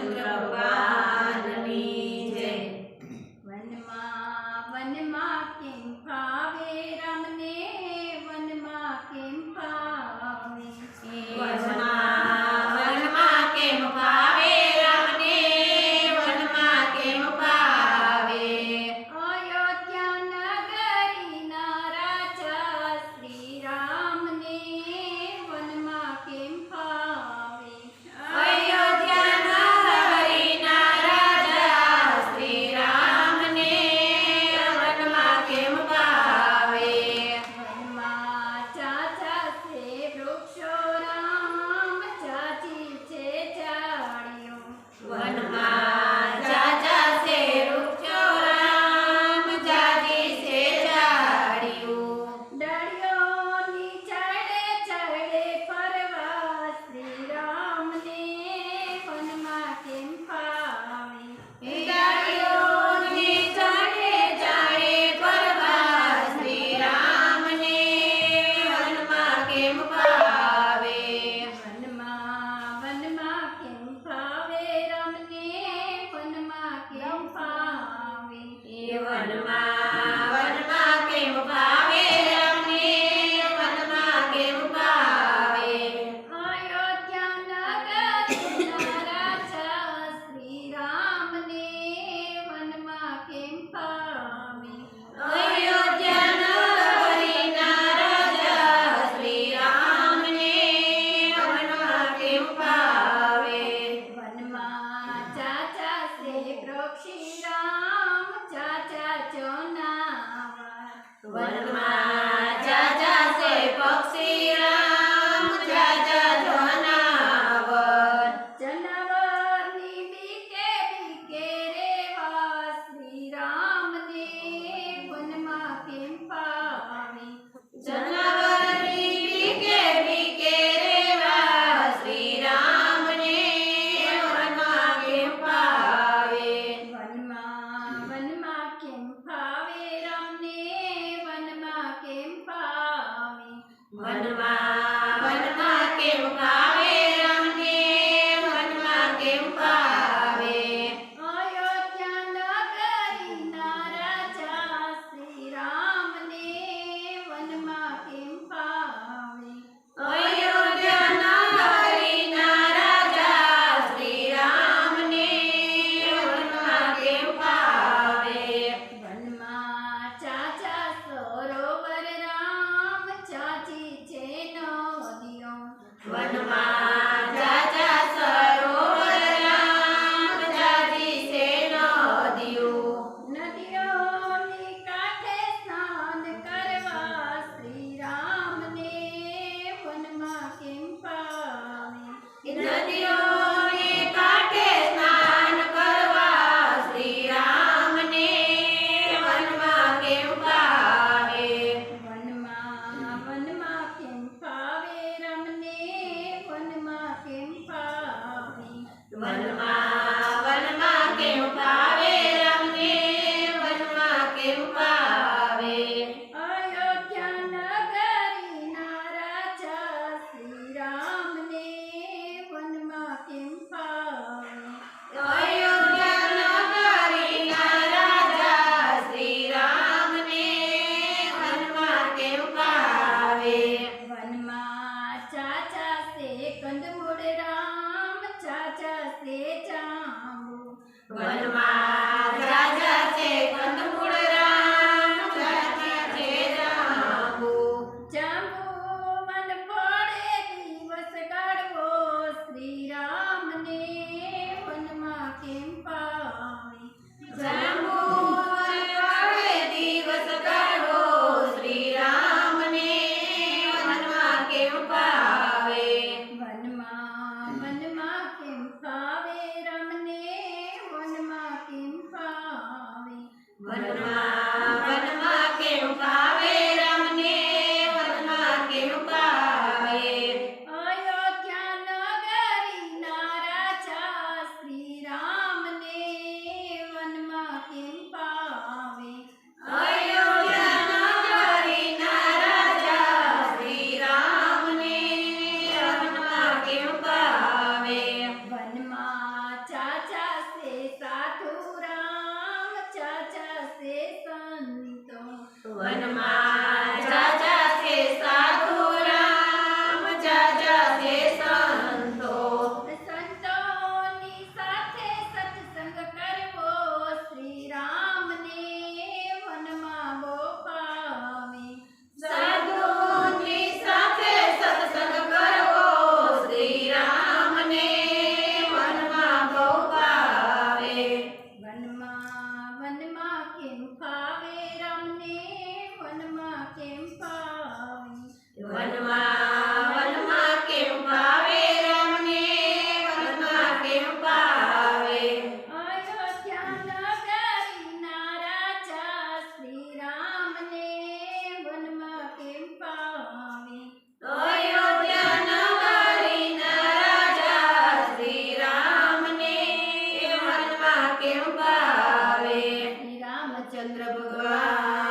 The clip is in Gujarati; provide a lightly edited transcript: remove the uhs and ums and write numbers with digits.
રામચંદ્ર ભગવાનની જય. વનમાં વનમાં કેમ ફાવે રામને, વનમાં કેમ ફાવે. વનમાં વનમાં કેમ ફાવે રામને, વનમાં કેમ ફાવે. અયોધ્યા નગરીના રાજા શ્રી રામને, વનમાં કેમ ફાવે. અયોધ્યા નગરીના રાજા શ્રી રામને વનમાં કેમ ફાવે. વનમાં ચાચા છે વૃક્ષો, રામ ચાચી છે ઝાડીઓ. વનમાં જાજા છે વૃક્ષો, રામ જાજી છે ઝાડીઓ. ડાળીઓની ચડે ચડે ફરવા શ્રી રામને, વનમાં કેમ ફાવે. ડાળીઓની ચડે ચડે ફરવા શ્રી રામને વનમાં કેમ ફાવે. વનમાં વનમાં કેમ ફાવે રામને, વનમાં કેમ ફાવે. વનમાં વનમાં કેમ ફાવે રામને, વનમાં કેમ ફાવે. અયોધ્યા નગરીના રાજા શ્રી રામને, વનમાં કેમ ફાવે. અયોધ્યા નગરીના રાજા શ્રી રામને વનમાં કેમ ફાવે. વનમાં ચાચા છે પક્ષી, રામ ચાચા જોનાવર. વનમાં જાજા છે પક્ષી, રામ જાજા જનાવર. જનાવરની બીકે બીકે રેવા શ્રી રામને, વનમાં કેમ ફાવે. જનાવરની બીકે બીકે રેવા શ્રી રામને વનમાં કેમ ફાવે. વનમાં વનમાં કેમ ફાવે રામને, વનમાં કેમ ફાવે. વનમાં વનમાં કેમ ફાવે રામને, વનમાં કેમ ફાવે. અયોધ્યા નગરીના રાજા શ્રી રામને, વનમાં કેમ ફાવે. અયોધ્યા નગરીના રાજા શ્રી રામને વનમાં કેમ ફાવે. વનમાં ચાચા સરોવર, રામ ચાચી છે નદીઓ. વનમાં જાજા સરોવર, રામ જાજી છે નદીઓ. નદીઓની કાંઠે સ્નાન કરવા શ્રી રામને, વનમાં કેમ ફાવે. નદીઓને કાંઠે સ્નાન કરવા શ્રી રામને વનમાં કેમ ફાવે. વનમાં વનમાં કેમ ફાવે રામને, વનમાં કેમ ફાવે. વનમાં વનમાં કેમ ફાવે રામને, વનમાં કેમ ફાવે. અયોધ્યા નગરીના રાજા શ્રી રામને, વનમાં કેમ ફાવે. અયોધ્યા નગરીના રાજા શ્રી રામને વનમાં કેમ ફાવે. વનમાં ચાચા છે કંદમૂળ, રામ ચાચા છે જાંબુ. વનમાં જાજા છે કંદમૂળ, રામ જાજા છે જાંબુ. જાંબુ વન પડે દિવસ ગાળવો શ્રી રામને, વનમાં કેમ ફાવે. જાંબુ વડે દિવસ કાઢવો શ્રી રામને વનમાં કેમ ફાવે. વનમાં વનમાં કેમ ફાવે રામને, વનમાં કેમ ફાવે. વનમાં વનમાં કેમ ફાવે રામને, વનમાં કેમ ફાવે. અયોધ્યા નગરીના રાજા શ્રી રામને, વનમાં કેમ ફાવે. અયોધ્યા નગરીના રાજા શ્રી રામને વનમાં કેમ ફાવે. વનમાં ચાચા કેમ પાવે શ્રી રામચંદ્ર ભગવાન